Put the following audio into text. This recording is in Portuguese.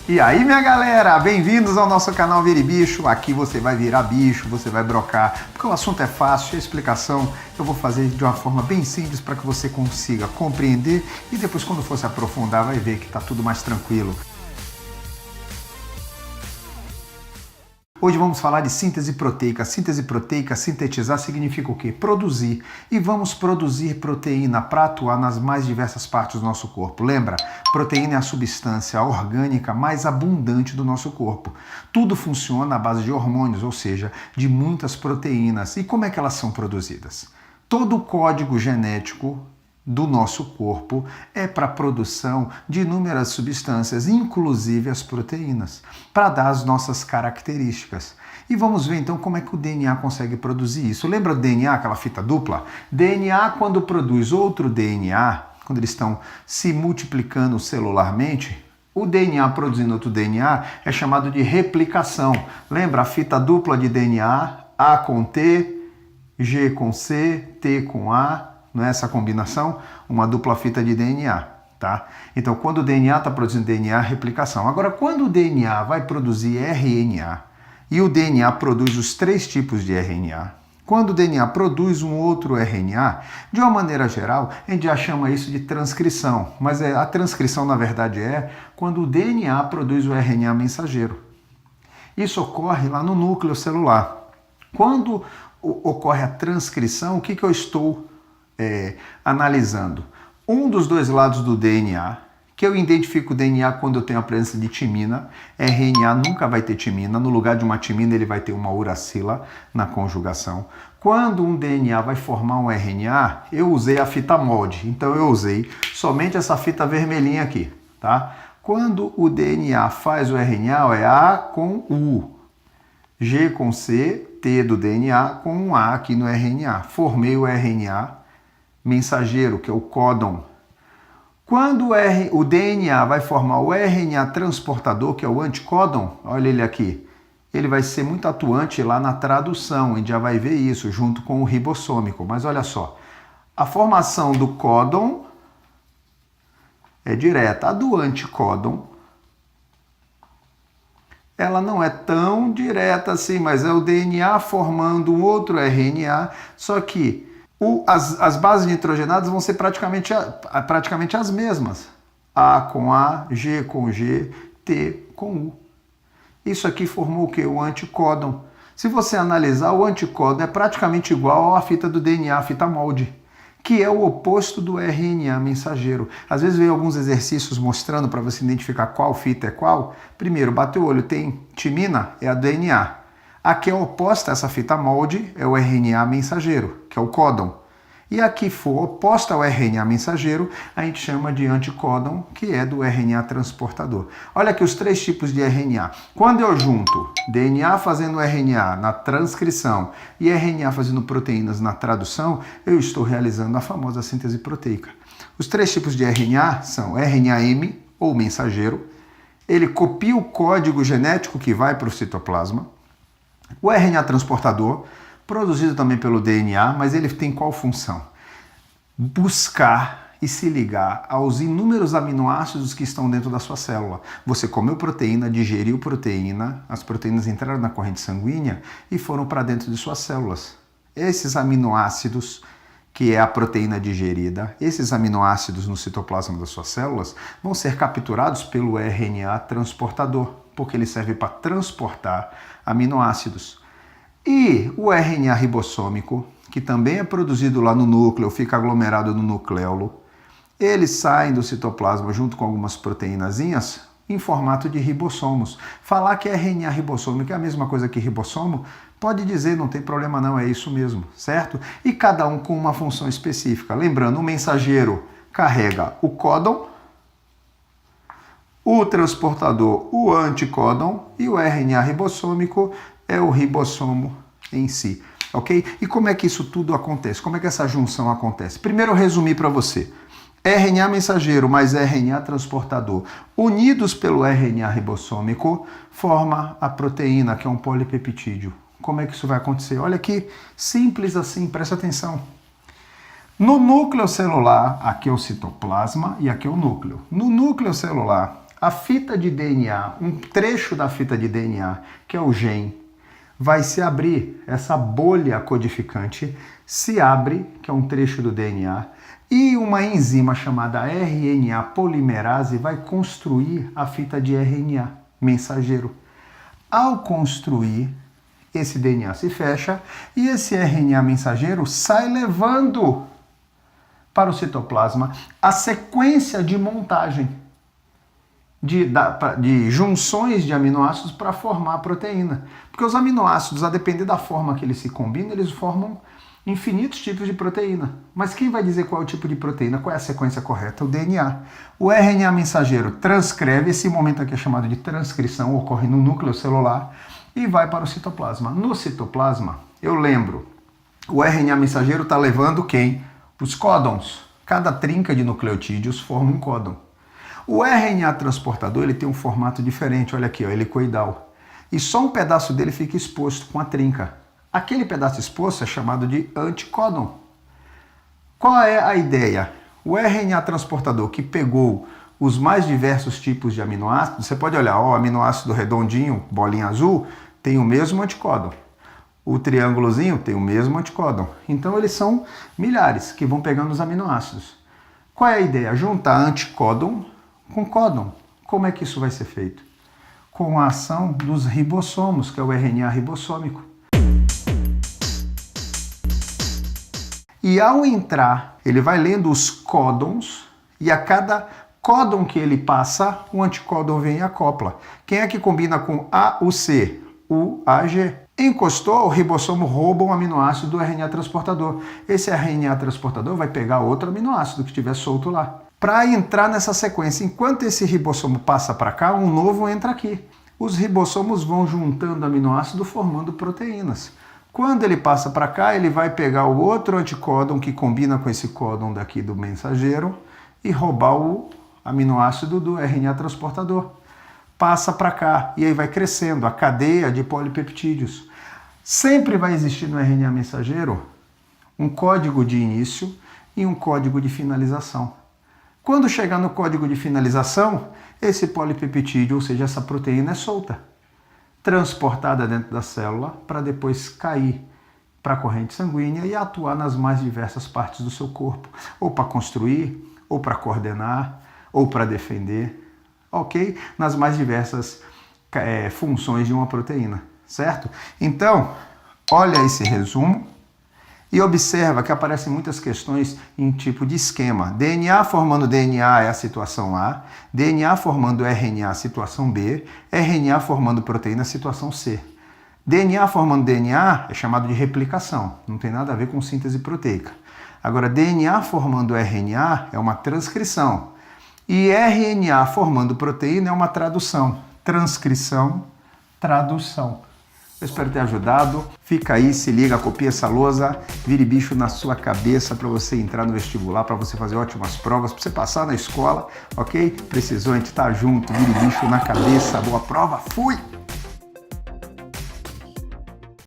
E aí, minha galera, bem-vindos ao nosso canal Vire Bicho. Aqui você vai virar bicho, você vai brocar, porque o assunto é fácil, a explicação eu vou fazer de uma forma bem simples para que você consiga compreender e depois, quando for se aprofundar, vai ver que está tudo mais tranquilo. Hoje vamos falar de síntese proteica. Síntese proteica, sintetizar, significa o quê? Produzir. E vamos produzir proteína para atuar nas mais diversas partes do nosso corpo. Lembra? Proteína é a substância orgânica mais abundante do nosso corpo. Tudo funciona à base de hormônios, ou seja, de muitas proteínas. E como é que elas são produzidas? Todo o código genético do nosso corpo é para a produção de inúmeras substâncias, inclusive as proteínas, para dar as nossas características. E vamos ver então como é que o DNA consegue produzir isso. Lembra do DNA, aquela fita dupla? DNA, quando produz outro DNA, quando eles estão se multiplicando celularmente, o DNA produzindo outro DNA é chamado de replicação. Lembra a fita dupla de DNA, A com T, G com C, T com A, não é essa combinação? Uma dupla fita de DNA, tá? Então, quando o DNA está produzindo DNA, replicação. Agora, quando o DNA vai produzir RNA, e o DNA produz os três tipos de RNA, quando o DNA produz um outro RNA, de uma maneira geral, a gente já chama isso de transcrição. Mas a transcrição, na verdade, é quando o DNA produz o RNA mensageiro. Isso ocorre lá no núcleo celular. Quando ocorre a transcrição, o que eu estou analisando? Um dos dois lados do DNA, que eu identifico o DNA quando eu tenho a presença de timina. RNA nunca vai ter timina, no lugar de uma timina ele vai ter uma uracila na conjugação. Quando um DNA vai formar um RNA, eu usei a fita molde, então eu usei somente essa fita vermelhinha aqui, tá? Quando o DNA faz o RNA, é A com U, G com C, T do DNA com um A aqui no RNA. Formei o RNA mensageiro, que é o códon. Quando o DNA vai formar o RNA transportador, que é o anticódon, olha ele aqui, ele vai ser muito atuante lá na tradução, a gente já vai ver isso junto com o ribossômico. Mas olha só, a formação do códon é direta. A do anticódon, ela não é tão direta assim, mas é o DNA formando um outro RNA, só que as bases nitrogenadas vão ser praticamente as mesmas. A com A, G com G, T com U. Isso aqui formou o quê? O anticódon. Se você analisar, o anticódon é praticamente igual à fita do DNA, a fita molde, que é o oposto do RNA mensageiro. Às vezes vem alguns exercícios mostrando para você identificar qual fita é qual. Primeiro, bate o olho, tem timina, é a DNA. A que é oposta a essa fita molde é o RNA mensageiro, que é o códon. E a que for oposta ao RNA mensageiro, a gente chama de anticódon, que é do RNA transportador. Olha aqui os três tipos de RNA. Quando eu junto DNA fazendo RNA na transcrição e RNA fazendo proteínas na tradução, eu estou realizando a famosa síntese proteica. Os três tipos de RNA são RNA-M, ou mensageiro. Ele copia o código genético que vai para o citoplasma. O RNA transportador, produzido também pelo DNA, mas ele tem qual função? Buscar e se ligar aos inúmeros aminoácidos que estão dentro da sua célula. Você comeu proteína, digeriu proteína, as proteínas entraram na corrente sanguínea e foram para dentro de suas células. Esses aminoácidos, que é a proteína digerida, esses aminoácidos no citoplasma das suas células vão ser capturados pelo RNA transportador, porque ele serve para transportar aminoácidos. E o RNA ribossômico, que também é produzido lá no núcleo, fica aglomerado no nucleolo, eles saem do citoplasma junto com algumas proteínazinhas em formato de ribossomos. Falar que RNA ribossômico é a mesma coisa que ribossomo, pode dizer, não tem problema não, é isso mesmo, certo? E cada um com uma função específica. Lembrando, o mensageiro carrega o códon, o transportador, o anticódon, e o RNA ribossômico é o ribossomo em si, ok? E como é que isso tudo acontece? Como é que essa junção acontece? Primeiro eu resumi para você. RNA mensageiro mais RNA transportador, unidos pelo RNA ribossômico, forma a proteína, que é um polipeptídeo. Como é que isso vai acontecer? Olha aqui, simples assim, presta atenção. No núcleo celular, aqui é o citoplasma e aqui é o núcleo. No núcleo celular, A fita de DNA, um trecho da fita de DNA, que é o gen, vai se abrir, essa bolha codificante se abre, que é um trecho do DNA, e uma enzima chamada RNA polimerase vai construir a fita de RNA mensageiro. Ao construir, esse DNA se fecha e esse RNA mensageiro sai levando para o citoplasma a sequência de montagem de junções de aminoácidos para formar a proteína. Porque os aminoácidos, a depender da forma que eles se combinam, eles formam infinitos tipos de proteína. Mas quem vai dizer qual é o tipo de proteína, qual é a sequência correta? O DNA. O RNA mensageiro transcreve, esse momento aqui é chamado de transcrição, ocorre no núcleo celular e vai para o citoplasma. No citoplasma, eu lembro, o RNA mensageiro está levando quem? Os códons. Cada trinca de nucleotídeos forma um códon. O RNA transportador ele tem um formato diferente, olha aqui, ó, helicoidal. E só um pedaço dele fica exposto com a trinca. Aquele pedaço exposto é chamado de anticódon. Qual é a ideia? O RNA transportador que pegou os mais diversos tipos de aminoácidos, você pode olhar, ó, o aminoácido redondinho, bolinha azul, tem o mesmo anticódon. O triângulozinho tem o mesmo anticódon. Então eles são milhares que vão pegando os aminoácidos. Qual é a ideia? Juntar anticódon com códon. Como é que isso vai ser feito? Com a ação dos ribossomos, que é o RNA ribossômico. E ao entrar, ele vai lendo os códons e a cada códon que ele passa, o anticódon vem e acopla. Quem é que combina com AUC? O AG. Encostou, o ribossomo rouba um aminoácido do RNA transportador. Esse RNA transportador vai pegar outro aminoácido que estiver solto lá. Para entrar nessa sequência, enquanto esse ribossomo passa para cá, um novo entra aqui. Os ribossomos vão juntando aminoácido formando proteínas. Quando ele passa para cá, ele vai pegar o outro anticódon que combina com esse códon daqui do mensageiro e roubar o aminoácido do RNA transportador. Passa para cá e aí vai crescendo a cadeia de polipeptídeos. Sempre vai existir no RNA mensageiro um código de início e um código de finalização. Quando chegar no código de finalização, esse polipeptídeo, ou seja, essa proteína é solta, transportada dentro da célula para depois cair para a corrente sanguínea e atuar nas mais diversas partes do seu corpo, ou para construir, ou para coordenar, ou para defender, ok? Nas mais diversas funções de uma proteína, certo? Então, olha esse resumo e observa que aparecem muitas questões em tipo de esquema. DNA formando DNA é a situação A, DNA formando RNA, situação B, RNA formando proteína, situação C. DNA formando DNA é chamado de replicação, não tem nada a ver com síntese proteica. Agora, DNA formando RNA é uma transcrição. E RNA formando proteína é uma tradução. Transcrição, tradução. Eu espero ter ajudado. Fica aí, se liga, copia essa lousa, vire bicho na sua cabeça para você entrar no vestibular, para você fazer ótimas provas, para você passar na escola, ok? Precisou, a gente tá junto, vire bicho na cabeça. Boa prova, fui!